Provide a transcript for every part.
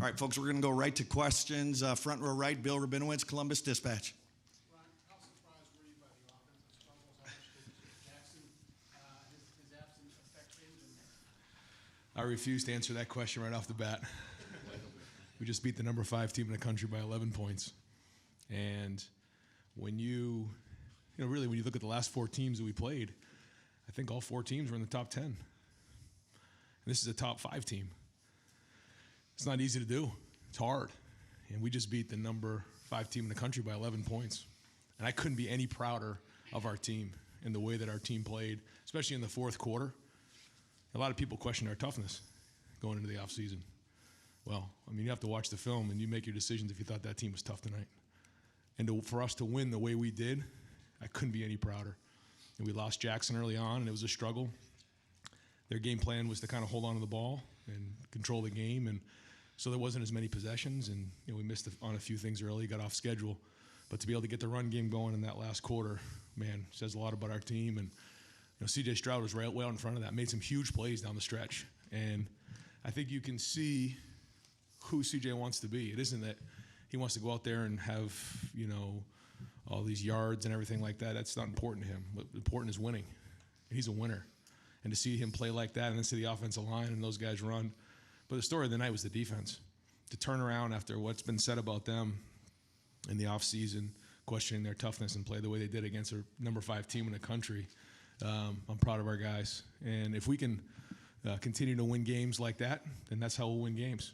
All right, folks, we're going to go right to questions. Front row right, Bill Rabinowitz, Columbus Dispatch. Ron, how surprised were you by the offensive struggles? How much did Jackson, his absence affect things? I refuse to answer that question right off the bat. We just beat the number 5 team in the country by 11 points. And when really when you look at the last 4 teams that we played, I think all 4 teams were in the top 10. And this is a top 5 team. It's not easy to do. It's hard. And we just beat the number 5 team in the country by 11 points. And I couldn't be any prouder of our team and the way that our team played, especially in the fourth quarter. A lot of people question our toughness going into the offseason. Well, I mean, you have to watch the film and you make your decisions if you thought that team was tough tonight. And for us to win the way we did, I couldn't be any prouder. And we lost Jackson early on, and it was a struggle. Their game plan was to kind of hold on to the ball and control the game, and so there wasn't as many possessions, and we missed on a few things early, got off schedule. But to be able to get the run game going in that last quarter, man, says a lot about our team. And C.J. Stroud was right well in front of that, made some huge plays down the stretch. And I think you can see who C.J. wants to be. It isn't that he wants to go out there and have, all these yards and everything like that. That's not important to him. What important is winning. He's a winner. And to see him play like that and then see the offensive line and those guys run. But the story of the night was the defense. To turn around after what's been said about them in the offseason, questioning their toughness and play the way they did against a number 5 team in the country, I'm proud of our guys. And if we can continue to win games like that, then that's how we'll win games.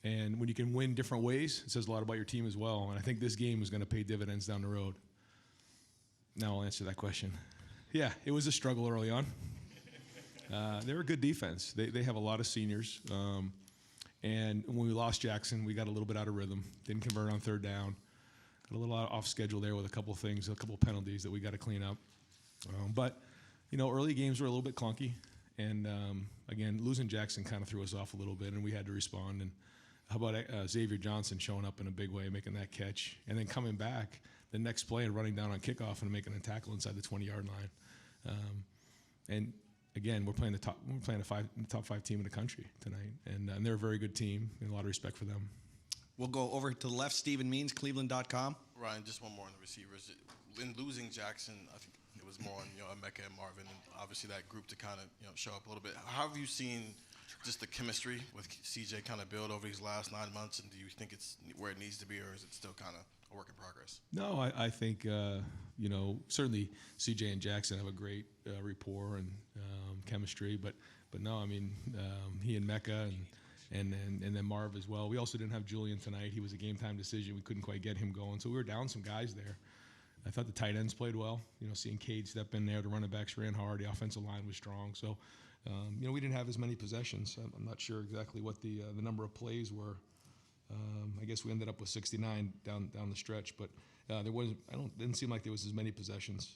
And when you can win different ways, it says a lot about your team as well. And I think this game is going to pay dividends down the road. Now I'll answer that question. Yeah, it was a struggle early on. They're a good defense. They have a lot of seniors. And when we lost Jackson, we got a little bit out of rhythm. Didn't convert on third down. Got a little off schedule there with a couple of things, a couple of penalties that we got to clean up. But early games were a little bit clunky. And, again, losing Jackson kind of threw us off a little bit, and we had to respond. And how about Xavier Johnson showing up in a big way, making that catch, and then coming back the next play and running down on kickoff and making a tackle inside the 20-yard line. And again, we're playing the top 5 team in the country tonight, and they're a very good team, and a lot of respect for them. We'll go over to the left. Stephen Means, Cleveland.com. Ryan, just one more on the receivers. In losing Jackson, I think it was more on Emeka and Marvin, and obviously that group to kind of show up a little bit. How have you seen just the chemistry with CJ kind of build over these last 9 months, and do you think it's where it needs to be, or is it still kind of a work in progress? No, I think certainly CJ and Jackson have a great rapport and chemistry, but no, I mean he and Mecca and then Marv as well. We also didn't have Julian tonight. He was a game time decision. We couldn't quite get him going, so we were down some guys there. I thought the tight ends played well. Seeing Cade step in there, the running backs ran hard, the offensive line was strong. So, we didn't have as many possessions. I'm not sure exactly what the number of plays were. I guess we ended up with 69 down the stretch, but didn't seem like there was as many possessions.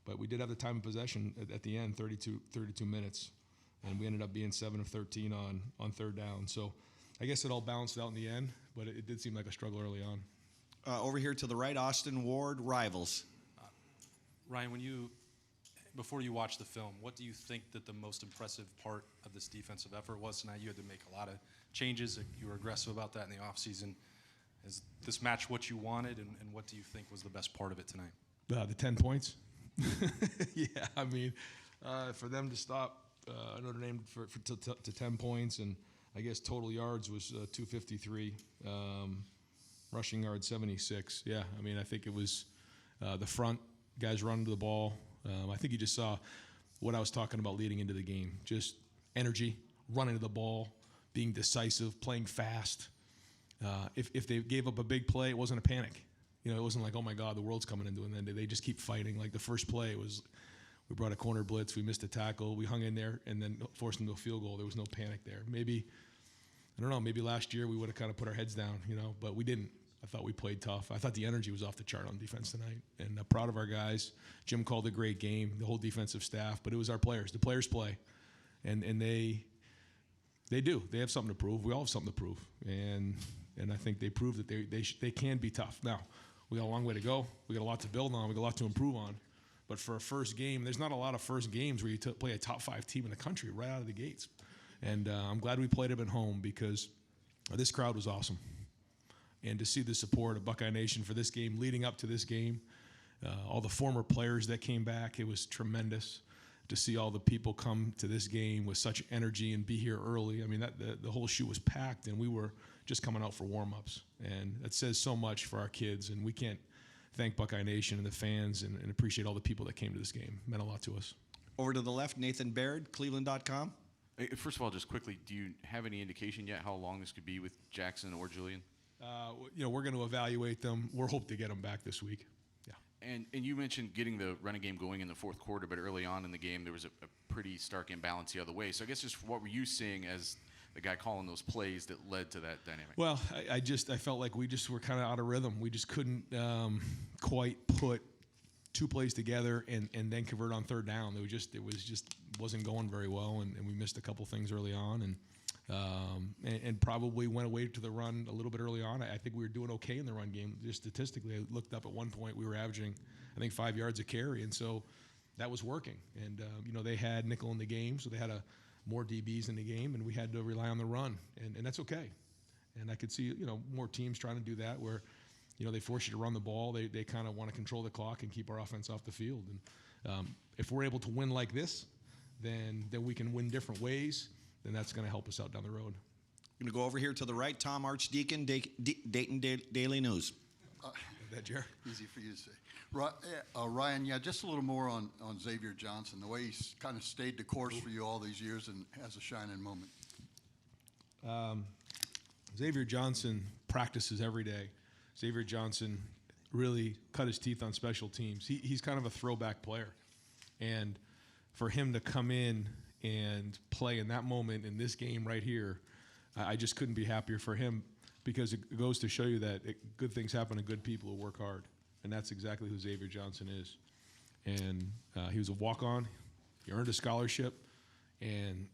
But we did have the time of possession at the end, 32 minutes, and we ended up being 7 of 13 on third down. So, I guess it all balanced out in the end, but it did seem like a struggle early on. Over here to the right, Austin Ward, Rivals. Ryan, before you watch the film, what do you think that the most impressive part of this defensive effort was tonight? You had to make a lot of changes. You were aggressive about that in the offseason. Is this match what you wanted, and what do you think was the best part of it tonight? The 10 points. Yeah, I mean, for them to stop Notre Dame to 10 points, and I guess total yards was 253. Rushing yard 76. Yeah, I mean, I think it was the front guys running to the ball. I think you just saw what I was talking about leading into the game. Just energy, running to the ball, being decisive, playing fast. If they gave up a big play, it wasn't a panic. It wasn't like, oh my God, the world's coming into it. And then they just keep fighting. Like the first play was, we brought a corner blitz, we missed a tackle, we hung in there, and then forced them to a field goal. There was no panic there. Maybe, I don't know, maybe last year we would have kind of put our heads down, but we didn't. I thought we played tough. I thought the energy was off the chart on defense tonight, and proud of our guys. Jim called a great game, the whole defensive staff, but it was our players. The players play, and they do. They have something to prove. We all have something to prove, and I think they proved that they can be tough. Now, we got a long way to go. We got a lot to build on. We got a lot to improve on. But for a first game, there's not a lot of first games where you play a top 5 team in the country right out of the gates. And I'm glad we played them at home because this crowd was awesome. And to see the support of Buckeye Nation for this game, leading up to this game, all the former players that came back, it was tremendous to see all the people come to this game with such energy and be here early. I mean, the whole shoe was packed, and we were just coming out for warm-ups. And that says so much for our kids, and we can't thank Buckeye Nation and the fans and appreciate all the people that came to this game. It meant a lot to us. Over to the left, Nathan Baird, Cleveland.com. First of all, just quickly, do you have any indication yet how long this could be with Jackson or Julian? We're going to evaluate them. We're hoping to get them back this week. Yeah. And you mentioned getting the running game going in the fourth quarter, but early on in the game there was a pretty stark imbalance the other way. So I guess just what were you seeing as the guy calling those plays that led to that dynamic? Well, I felt like we just were kind of out of rhythm. We just couldn't quite put two plays together and then convert on third down. It wasn't going very well, and we missed a couple things early on, and probably went away to the run a little bit early on. I think we were doing okay in the run game. Just statistically, I looked up at one point, we were averaging, I think, 5 yards a carry, and so that was working. And they had nickel in the game, so they had more DBs in the game, and we had to rely on the run, and that's okay. And I could see more teams trying to do that where they force you to run the ball. They kind of want to control the clock and keep our offense off the field. And if we're able to win like this, then we can win different ways. Then that's going to help us out down the road. I'm going to go over here to the right, Tom Archdeacon, Dayton Daily News. That, Jer? Easy for you to say. Ryan, just a little more on Xavier Johnson, the way he's kind of stayed the course for you all these years and has a shining moment. Xavier Johnson practices every day. Xavier Johnson really cut his teeth on special teams. He's kind of a throwback player. And for him to come in and play in that moment in this game right here, I just couldn't be happier for him because it goes to show you that good things happen to good people who work hard. And that's exactly who Xavier Johnson is. And he was a walk-on. He earned a scholarship. And,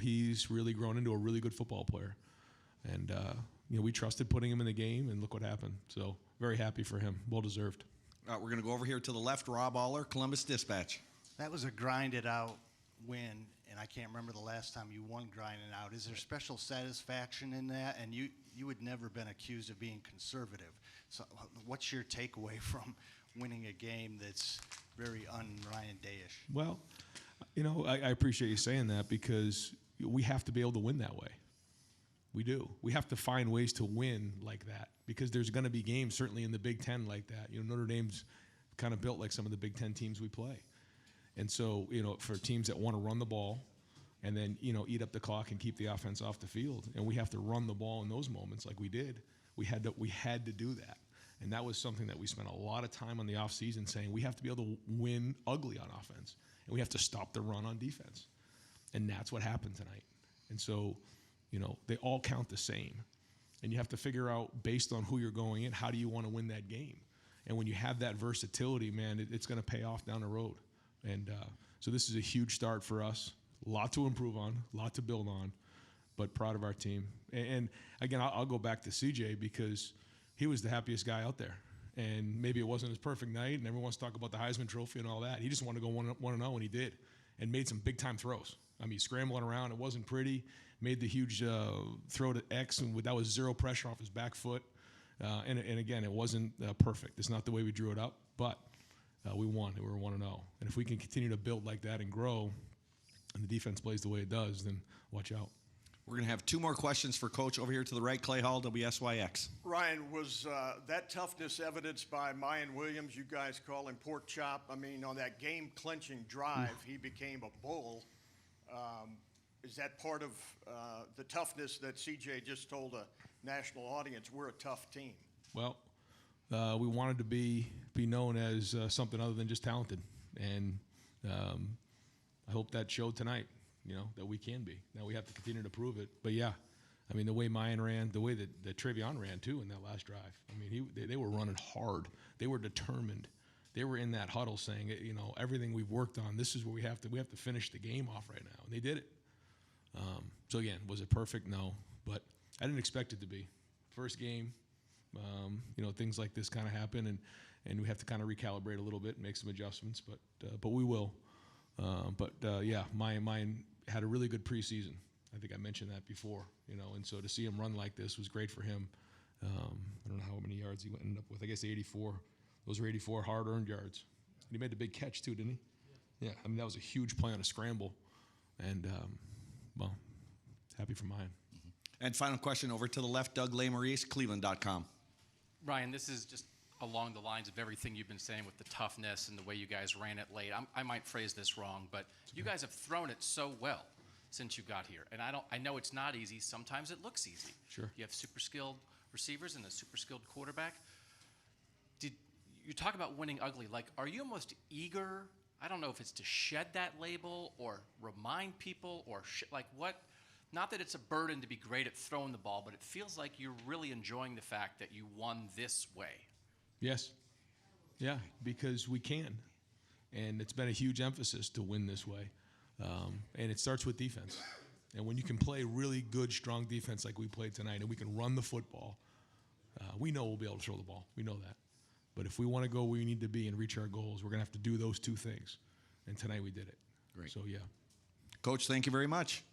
he's really grown into a really good football player. And, we trusted putting him in the game, and look what happened. So very happy for him. Well-deserved. We're going to go over here to the left, Rob Aller, Columbus Dispatch. That was a grinded-out win, and I can't remember the last time you won grinding out. Is there special satisfaction in that? And you had never been accused of being conservative. So what's your takeaway from winning a game that's very un-Ryan Day-ish? Well, I appreciate you saying that because we have to be able to win that way. We do. We have to find ways to win like that because there's going to be games, certainly in the Big Ten, like that. Notre Dame's kind of built like some of the Big Ten teams we play. And so, for teams that want to run the ball and then, eat up the clock and keep the offense off the field, and we have to run the ball in those moments like we did, we had to do that. And that was something that we spent a lot of time on the offseason saying we have to be able to win ugly on offense, and we have to stop the run on defense. And that's what happened tonight. And so, they all count the same. And you have to figure out, based on who you're going in, how do you want to win that game? And when you have that versatility, man, it's going to pay off down the road. And so this is a huge start for us. A lot to improve on, a lot to build on, but proud of our team. And again, I'll go back to CJ because he was the happiest guy out there. And maybe it wasn't his perfect night, and everyone wants to talk about the Heisman Trophy and all that. He just wanted to go 1-0, and he did, and made some big-time throws. I mean, scrambling around, it wasn't pretty. Made the huge throw to X, and that was zero pressure off his back foot. And again, it wasn't perfect. It's not the way we drew it up, but we won. We were 1-0. And if we can continue to build like that and grow, and the defense plays the way it does, then watch out. We're going to have two more questions for Coach over here to the right, Clay Hall, WSYX. Ryan, was that toughness evidenced by Mayan Williams? You guys call him Pork Chop. I mean, on that game-clinching drive, he became a bull. Is that part of the toughness that CJ just told a national audience? We're a tough team. Well, we wanted to be known as something other than just talented, and I hope that showed tonight. That we can be. Now we have to continue to prove it. But yeah, I mean the way Mayan ran, the way that Travion ran too in that last drive. I mean they were running hard. They were determined. They were in that huddle saying, everything we've worked on, this is where we have to finish the game off right now, and they did it. So again, was it perfect? No, but I didn't expect it to be. First game, things like this kind of happen, and we have to kind of recalibrate a little bit and make some adjustments, but we will. Yeah, Mayan had a really good preseason. I think I mentioned that before, and so to see him run like this was great for him. I don't know how many yards he ended up with. I guess 84. Those were 84 hard-earned yards. And he made the big catch too, didn't he? Yeah, I mean, that was a huge play on a scramble. And, well, happy for mine. And final question over to the left, Doug Lesmaurice, Cleveland.com. Ryan, this is just along the lines of everything you've been saying with the toughness and the way you guys ran it late. I might phrase this wrong, but you guys have thrown it so well since you got here. And I know it's not easy. Sometimes it looks easy. Sure. You have super skilled receivers and a super skilled quarterback. You talk about winning ugly. Like, are you almost eager? I don't know if it's to shed that label or remind people or like what. Not that it's a burden to be great at throwing the ball, but it feels like you're really enjoying the fact that you won this way. Yes. Yeah, because we can. And it's been a huge emphasis to win this way. And it starts with defense. And when you can play really good, strong defense like we played tonight, and we can run the football, we know we'll be able to throw the ball. We know that. But if we want to go where we need to be and reach our goals, we're going to have to do those two things. And tonight we did it. Great. So, yeah. Coach, thank you very much.